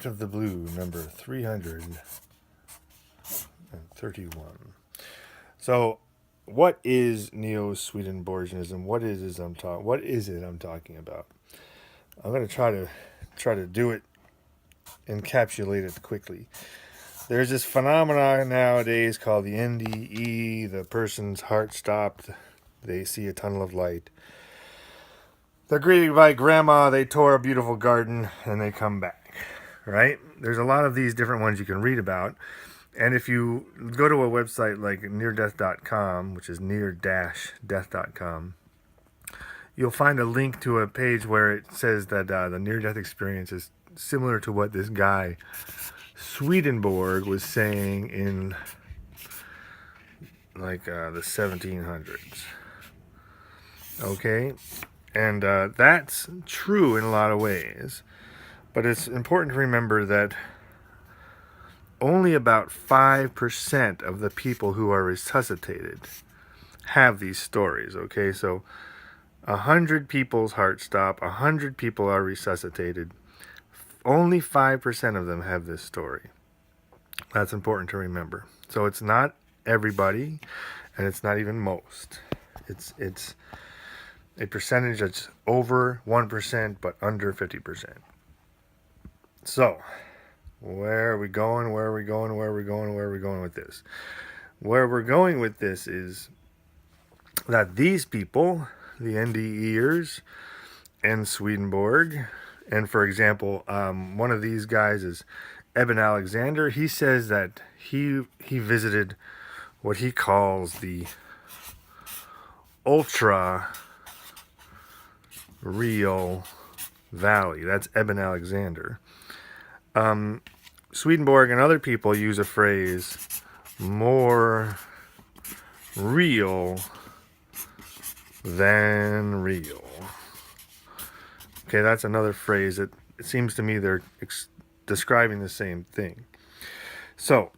Out of the Blue, number 331. So, what is Neo-Swedenborgianism? What is it I'm talking about? I'm going to try to do it, encapsulate it quickly. There's this phenomenon nowadays called the NDE. The person's heart stopped. They see a tunnel of light. They're greeted by grandma. They tore a beautiful garden, and they come back. Right? There's a lot of these different ones you can read about. And if you go to a website like neardeath.com, which is near-death.com, you'll find a link to a page where it says that the near-death experience is similar to what this guy Swedenborg was saying in like the 1700s. Okay? And that's true in a lot of ways. But it's important to remember that only about 5% of the people who are resuscitated have these stories, okay? So 100 people's hearts stop, 100 people are resuscitated. Only 5% of them have this story. That's important to remember. So it's not everybody, and it's not even most. It's a percentage that's over 1%, but under 50%. So, where are we going with this? Where we're going with this is that these people, the NDEers and Swedenborg, and for example, one of these guys is Eben Alexander. He says that he visited what he calls the ultra real valley. That's Eben Alexander. Swedenborg and other people use a phrase, more real than real. Okay, that's another phrase that it seems to me they're describing the same thing. So,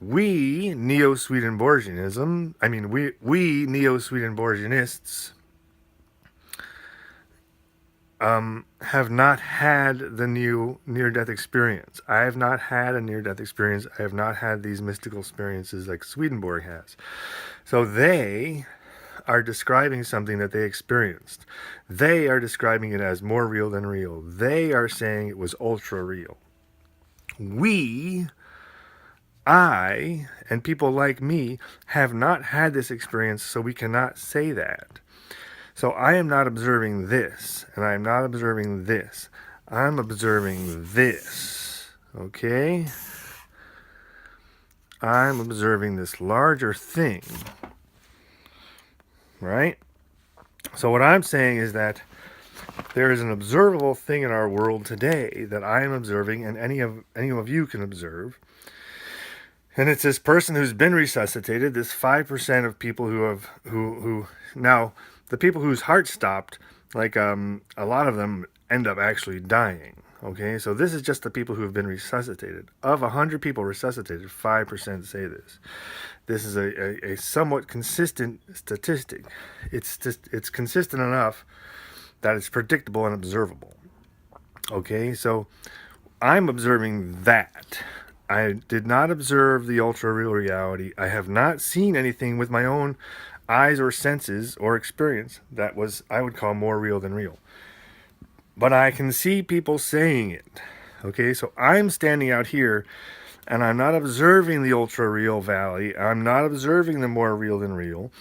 we Neo-Swedenborgianism, we Neo-Swedenborgianists have not had the near-death experience. I have not had a near-death experience. I have not had these mystical experiences like Swedenborg has. So they are describing something that they experienced. They are describing it as more real than real. They are saying it was ultra real. I, and people like me have not had this experience, so we cannot say that. So I am not observing this, and I am not observing this. I'm observing this, okay? I'm observing this larger thing, right? So what I'm saying is that there is an observable thing in our world today that I am observing, and any of you can observe. And it's this person who's been resuscitated, this 5% of people who now, the people whose heart stopped, like a lot of them end up actually dying. Okay, so this is just the people who have been resuscitated. Of 100 people resuscitated, 5% say this. This is a somewhat consistent statistic. It's consistent enough that it's predictable and observable. Okay, so I'm observing that. I did not observe the ultra real reality. I have not seen anything with my own eyes or senses or experience that was, I would call, more real than real. But I can see people saying it. Okay, so I'm standing out here and I'm not observing the ultra real valley. I'm not observing the more real than real.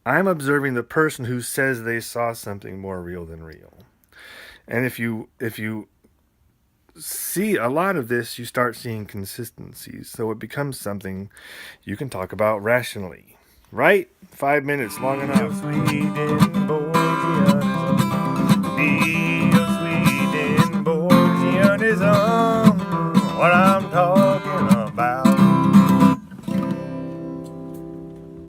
I'm observing the person who says they saw something more real than real. And if you see a lot of this, you start seeing consistencies. So it becomes something you can talk about rationally. Right? 5 minutes, long enough.